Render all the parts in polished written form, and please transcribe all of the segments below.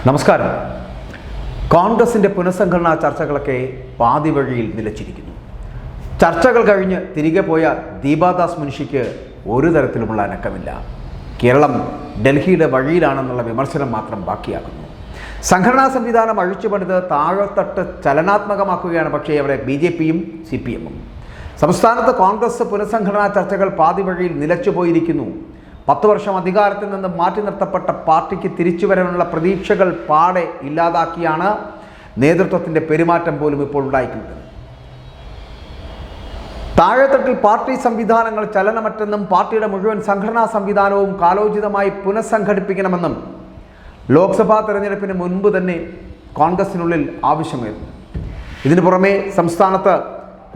നമസ്കാരം. കോൺഗ്രസിൻ്റെ പുനഃസംഘടനാ ചർച്ചകളൊക്കെ പാതി വഴിയിൽ നിലച്ചിരിക്കുന്നു. ചർച്ചകൾ കഴിഞ്ഞ് തിരികെ പോയ ദീപാദാസ് മുൻഷിക്ക് ഒരു തരത്തിലുമുള്ള അനക്കമില്ല. കേരളം ഡൽഹിയുടെ വഴിയിലാണെന്നുള്ള വിമർശനം മാത്രം ബാക്കിയാക്കുന്നു. സംഘടനാ സംവിധാനം അഴിച്ചുപണിത് താഴെത്തട്ട് ചലനാത്മകമാക്കുകയാണ് പക്ഷേ അവിടെ BJPയും CPMും. സംസ്ഥാനത്ത് കോൺഗ്രസ് പുനഃസംഘടനാ ചർച്ചകൾ പാതി വഴിയിൽ നിലച്ചുപോയിരിക്കുന്നു. 10 വർഷം അധികാരത്തിൽ നിന്ന് മാറ്റി നിർത്തപ്പെട്ട പാർട്ടിക്ക് തിരിച്ചു വരാനുള്ള പ്രതീക്ഷകൾ പാടെ ഇല്ലാതാക്കിയാണ് നേതൃത്വത്തിൻ്റെ പെരുമാറ്റം പോലും ഇപ്പോൾ ഉണ്ടായിരിക്കുന്നത്. താഴെത്തട്ടിൽ പാർട്ടി സംവിധാനങ്ങൾ ചലനമറ്റെന്നും പാർട്ടിയുടെ മുഴുവൻ സംഘടനാ സംവിധാനവും കാലോചിതമായി പുനഃസംഘടിപ്പിക്കണമെന്നും ലോക്സഭാ തെരഞ്ഞെടുപ്പിന് മുൻപ് തന്നെ കോൺഗ്രസിനുള്ളിൽ ആവശ്യമായിരുന്നു. ഇതിനു പുറമെ സംസ്ഥാനത്ത്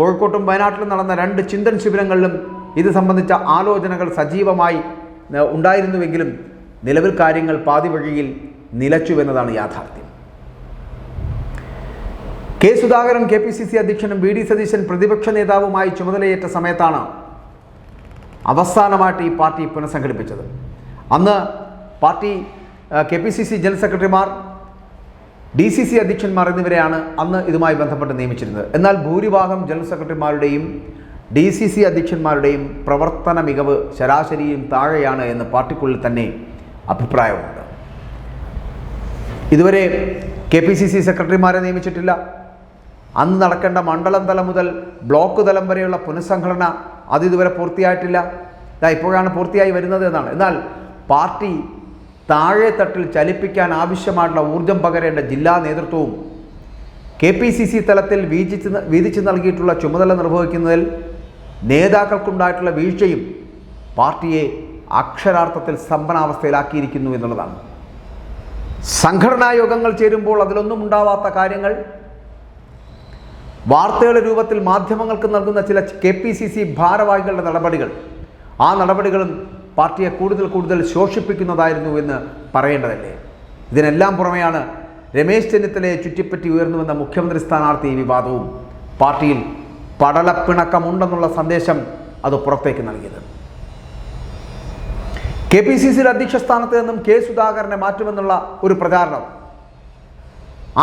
കോഴിക്കോട്ടും വയനാട്ടിലും നടന്ന 2 ചിന്തൻ ശിബിരങ്ങളിലും ഇത് സംബന്ധിച്ച ആലോചനകൾ സജീവമായി ഉണ്ടായിരുന്നുവെങ്കിലും നിലവിൽ കാര്യങ്ങൾ പാതി വഴിയിൽ നിലച്ചുവെന്നതാണ് യാഥാർത്ഥ്യം. കെ സുധാകരൻ KPCC അധ്യക്ഷനും VD സതീശൻ പ്രതിപക്ഷ നേതാവുമായി ചുമതലയേറ്റ സമയത്താണ് അവസാനമായിട്ട് ഈ പാർട്ടി പുനഃസംഘടിപ്പിച്ചത്. അന്ന് പാർട്ടി KPCC ജനറൽ സെക്രട്ടറിമാർ, DCC അധ്യക്ഷന്മാർ എന്നിവരെയാണ് അന്ന് ഇതുമായി ബന്ധപ്പെട്ട് നിയമിച്ചിരുന്നത്. എന്നാൽ ഭൂരിഭാഗം ജനറൽ സെക്രട്ടറിമാരുടെയും DCC അധ്യക്ഷന്മാരുടെയും പ്രവർത്തന മികവ് ശരാശരിയും താഴെയാണ് എന്ന് പാർട്ടിക്കുള്ളിൽ തന്നെ അഭിപ്രായമുണ്ട്. ഇതുവരെ KPCC സെക്രട്ടറിമാരെ നിയമിച്ചിട്ടില്ല. അന്ന് നടക്കേണ്ട മണ്ഡലം തലം മുതൽ ബ്ലോക്ക് തലം വരെയുള്ള പുനഃസംഘടന ഇതുവരെ പൂർത്തിയായിട്ടില്ല. ഇപ്പോഴാണ് പൂർത്തിയായി വരുന്നത് എന്നാണ്. എന്നാൽ പാർട്ടി താഴെത്തട്ടിൽ ചലിപ്പിക്കാൻ ആവശ്യമായിട്ടുള്ള ഊർജം പകരേണ്ട ജില്ലാ നേതൃത്വവും KPCC തലത്തിൽ വീതിച്ചു നൽകിയിട്ടുള്ള ചുമതല നിർവഹിക്കുന്നതിൽ നേതാക്കൾക്കുണ്ടായിട്ടുള്ള വീഴ്ചയും പാർട്ടിയെ അക്ഷരാർത്ഥത്തിൽ സ്തംഭനാവസ്ഥയിലാക്കിയിരിക്കുന്നു എന്നുള്ളതാണ്. സംഘടനാ യോഗങ്ങൾ ചേരുമ്പോൾ അതിലൊന്നും ഉണ്ടാവാത്ത കാര്യങ്ങൾ വാർത്തകളുടെ രൂപത്തിൽ മാധ്യമങ്ങൾക്ക് നൽകുന്ന ചില KPCC ഭാരവാഹികളുടെ നടപടികൾ, ആ നടപടികളും പാർട്ടിയെ കൂടുതൽ ശോഷിപ്പിക്കുന്നതായിരുന്നു എന്ന് പറയേണ്ടതല്ലേ. ഇതിനെല്ലാം പുറമെയാണ് രമേശ് ചെന്നിത്തലയെ ചുറ്റിപ്പറ്റി ഉയർന്നുവെന്ന മുഖ്യമന്ത്രി സ്ഥാനാർത്ഥി വിവാദവും പാർട്ടിയിൽ പടലപ്പിണക്കമുണ്ടെന്നുള്ള സന്ദേശം അത് പുറത്തേക്ക് നൽകിയത്. KPCC അധ്യക്ഷ സ്ഥാനത്ത് നിന്നും കെ സുധാകരനെ മാറ്റുമെന്നുള്ള ഒരു പ്രചാരണം,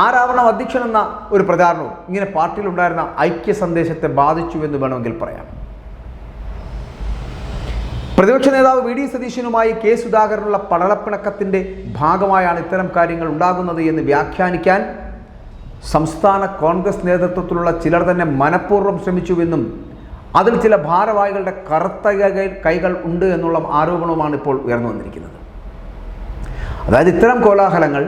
ആരാവണം അധ്യക്ഷനെന്ന ഒരു പ്രചാരണവും ഇങ്ങനെ പാർട്ടിയിലുണ്ടായിരുന്ന ഐക്യ സന്ദേശത്തെ ബാധിച്ചു എന്ന് വേണമെങ്കിൽ പറയാം. പ്രതിപക്ഷ നേതാവ് VD സതീശനുമായി കെ സുധാകരനുള്ള പടലപ്പിണക്കത്തിൻ്റെ ഭാഗമായാണ് ഇത്തരം കാര്യങ്ങൾ ഉണ്ടാകുന്നത് എന്ന് വ്യാഖ്യാനിക്കാൻ സംസ്ഥാന കോൺഗ്രസ് നേതൃത്വത്തിലുള്ള ചിലർ തന്നെ മനഃപൂർവ്വം ശ്രമിച്ചുവെന്നും അതിൽ ചില ഭാരവാഹികളുടെ കറുത്ത കൈകൾ ഉണ്ട് എന്നുള്ള ആരോപണവുമാണ് ഇപ്പോൾ ഉയർന്നു വന്നിരിക്കുന്നത്. അതായത് ഇത്തരം കോലാഹലങ്ങൾ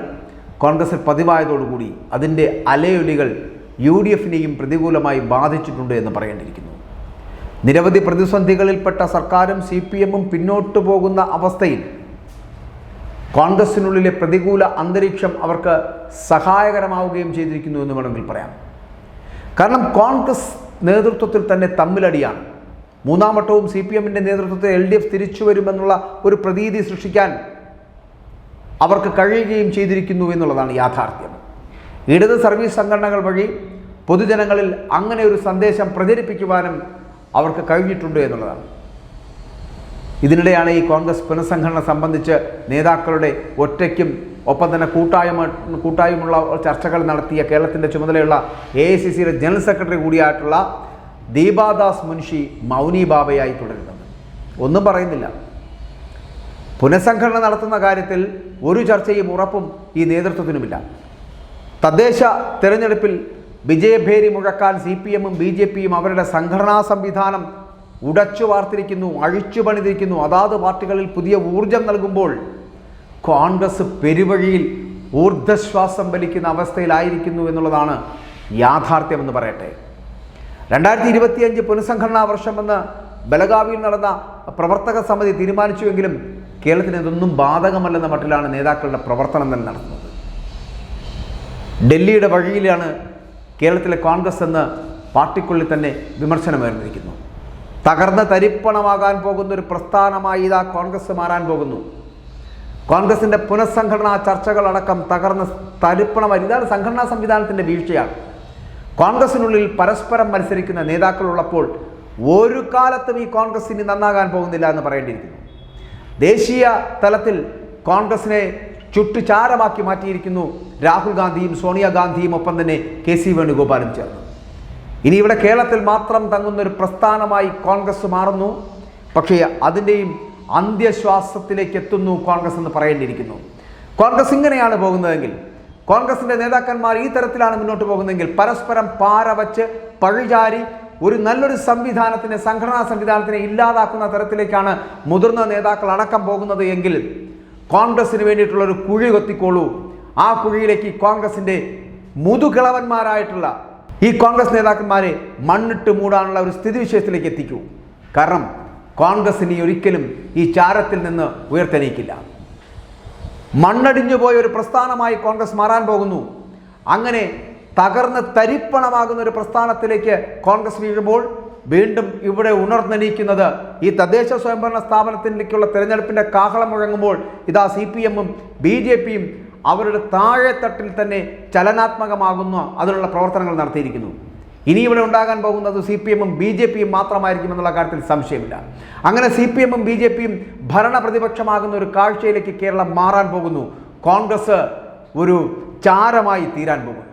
കോൺഗ്രസിൽ പതിവായതോടുകൂടി അതിൻ്റെ അലയൊലികൾ UDFനെയും പ്രതികൂലമായി ബാധിച്ചിട്ടുണ്ട് എന്ന് പറയേണ്ടിയിരിക്കുന്നു. നിരവധി പ്രതിസന്ധികളിൽപ്പെട്ട സർക്കാരും CPMും പിന്നോട്ടു പോകുന്ന അവസ്ഥയിൽ കോൺഗ്രസിനുള്ളിലെ പ്രതികൂല അന്തരീക്ഷം അവർക്ക് സഹായകരമാവുകയും ചെയ്തിരിക്കുന്നു എന്ന് വേണമെങ്കിൽ പറയാം. കാരണം കോൺഗ്രസ് നേതൃത്വത്തിൽ തന്നെ തമ്മിലടിയാണ്. 3ാം വട്ടവും CPMൻ്റെ നേതൃത്വത്തിൽ LDF തിരിച്ചു വരുമെന്നുള്ള ഒരു പ്രതീതി സൃഷ്ടിക്കാൻ അവർക്ക് കഴിയുകയും ചെയ്തിരിക്കുന്നു എന്നുള്ളതാണ് യാഥാർത്ഥ്യം. ഇടത് സർവീസ് സംഘടനകൾ വഴി പൊതുജനങ്ങളിൽ അങ്ങനെ ഒരു സന്ദേശം പ്രചരിപ്പിക്കുവാനും അവർക്ക് കഴിഞ്ഞിട്ടുണ്ട് എന്നുള്ളതാണ്. ഇതിനിടെയാണ് ഈ കോൺഗ്രസ് പുനഃസംഘടന സംബന്ധിച്ച് നേതാക്കളുടെ ഒറ്റയ്ക്കും ഒപ്പം തന്നെ കൂട്ടായുമുള്ള ചർച്ചകൾ നടത്തിയ കേരളത്തിൻ്റെ ചുമതലയുള്ള AICCയുടെ ജനറൽ സെക്രട്ടറി കൂടിയായിട്ടുള്ള ദീപാദാസ് മുൻഷി മൗനി ബാബയായി തുടരുന്നത്. ഒന്നും പറയുന്നില്ല. പുനഃസംഘടന നടത്തുന്ന കാര്യത്തിൽ ഒരു ചർച്ചയും ഉറപ്പും ഈ നേതൃത്വത്തിനുമില്ല. തദ്ദേശ തെരഞ്ഞെടുപ്പിൽ വിജയഭേരി മുഴക്കാൻ CPMും BJPയും അവരുടെ സംഘടനാ സംവിധാനം ഉടച്ചു വാർത്തിരിക്കുന്നു, അഴിച്ചു പണിതിരിക്കുന്നു. അതാത് പാർട്ടികളിൽ പുതിയ ഊർജം നൽകുമ്പോൾ കോൺഗ്രസ് പെരുവഴിയിൽ ഊർധ്വശ്വാസം വലിക്കുന്ന അവസ്ഥയിലായിരിക്കുന്നു എന്നുള്ളതാണ് യാഥാർത്ഥ്യമെന്ന് പറയട്ടെ. 2025 പുനഃസംഘടനാ വർഷമെന്ന് ബലഗാവിയിൽ നടന്ന പ്രവർത്തക സമിതി തീരുമാനിച്ചുവെങ്കിലും കേരളത്തിന് ഇതൊന്നും ബാധകമല്ലെന്ന മട്ടിലാണ് നേതാക്കളുടെ പ്രവർത്തനം തന്നെ നടത്തുന്നത്. ഡൽഹിയുടെ വഴിയിലാണ് കേരളത്തിലെ കോൺഗ്രസ് എന്ന് പാർട്ടിക്കുള്ളിൽ തന്നെ വിമർശനമുയർന്നിരിക്കുന്നു. തകർന്ന തരിപ്പണമാകാൻ പോകുന്ന ഒരു പ്രസ്ഥാനമായി ഇതാ കോൺഗ്രസ് മാറാൻ പോകുന്നു. കോൺഗ്രസിൻ്റെ പുനഃസംഘടനാ ചർച്ചകളടക്കം തകർന്ന തരിപ്പണമായി. ഇതാണ് സംഘടനാ സംവിധാനത്തിൻ്റെ വീഴ്ചയാണ്. കോൺഗ്രസിനുള്ളിൽ പരസ്പരം മത്സരിക്കുന്ന നേതാക്കളുള്ളപ്പോൾ ഒരു കാലത്തും ഈ കോൺഗ്രസ് ഇനി നന്നാകാൻ പോകുന്നില്ല എന്ന് പറയേണ്ടിയിരിക്കുന്നു. ദേശീയ തലത്തിൽ കോൺഗ്രസിനെ ചുട്ടുചാരമാക്കി മാറ്റിയിരിക്കുന്നു രാഹുൽ ഗാന്ധിയും സോണിയാഗാന്ധിയും ഒപ്പം തന്നെ KC വേണുഗോപാലും ചേർന്ന്. ഇനി ഇവിടെ കേരളത്തിൽ മാത്രം തങ്ങുന്ന ഒരു പ്രസ്ഥാനമായി കോൺഗ്രസ് മാറുന്നു. പക്ഷേ അതിൻ്റെയും അന്ത്യശ്വാസത്തിലേക്ക് എത്തുന്നു കോൺഗ്രസ് എന്ന് പറയേണ്ടിയിരിക്കുന്നു. കോൺഗ്രസ് ഇങ്ങനെയാണ് പോകുന്നതെങ്കിൽ, കോൺഗ്രസിൻ്റെ നേതാക്കന്മാർ ഈ തരത്തിലാണ് മുന്നോട്ട് പോകുന്നതെങ്കിൽ, പരസ്പരം പാരവച്ച് പഴിചാരി ഒരു നല്ലൊരു സംവിധാനത്തിനെ, സംഘടനാ സംവിധാനത്തിനെ ഇല്ലാതാക്കുന്ന തരത്തിലേക്കാണ് മുതിർന്ന നേതാക്കൾ അടക്കം പോകുന്നത് എങ്കിൽ കോൺഗ്രസിന് വേണ്ടിയിട്ടുള്ള ഒരു കുഴി കൊത്തിക്കോളൂ. ആ കുഴിയിലേക്ക് കോൺഗ്രസിൻ്റെ മുതുകിളവന്മാരായിട്ടുള്ള ഈ കോൺഗ്രസ് നേതാക്കന്മാരെ മണ്ണിട്ട് മൂടാനുള്ള ഒരു സ്ഥിതിവിശേഷത്തിലേക്ക് എത്തിക്കൂ. കാരണം കോൺഗ്രസിന് ഒരിക്കലും ഈ ചാരത്തിൽ നിന്ന് ഉയർത്തെണീക്കില്ല. മണ്ണടിഞ്ഞു പോയ ഒരു പ്രസ്ഥാനമായി കോൺഗ്രസ് മാറാൻ പോകുന്നു. അങ്ങനെ തകർന്ന് തരിപ്പണമാകുന്ന ഒരു പ്രസ്ഥാനത്തിലേക്ക് കോൺഗ്രസ് വീഴുമ്പോൾ വീണ്ടും ഇവിടെ ഉണർന്നെണീക്കുന്നത് ഈ തദ്ദേശ സ്വയംഭരണ സ്ഥാപനത്തിലേക്കുള്ള തെരഞ്ഞെടുപ്പിൻ്റെ കാഹളം മുഴങ്ങുമ്പോൾ ഇതാ CPM-ഉം BJP-യും അവരുടെ താഴെത്തട്ടിൽ തന്നെ ചലനാത്മകമാകുന്ന അതിനുള്ള പ്രവർത്തനങ്ങൾ നടത്തിയിരിക്കുന്നു. ഇനി ഇവിടെ ഉണ്ടാകാൻ പോകുന്നത് CPM-ഉം BJP-യും മാത്രമായിരിക്കുമെന്നുള്ള കാര്യത്തിൽ സംശയമില്ല. അങ്ങനെ CPM-ഉം BJP-യും ഭരണ പ്രതിപക്ഷമാകുന്ന ഒരു കാഴ്ചയിലേക്ക് കേരളം മാറാൻ പോകുന്നു. കോൺഗ്രസ് ഒരു ചാരമായി തീരാൻ പോകുന്നു.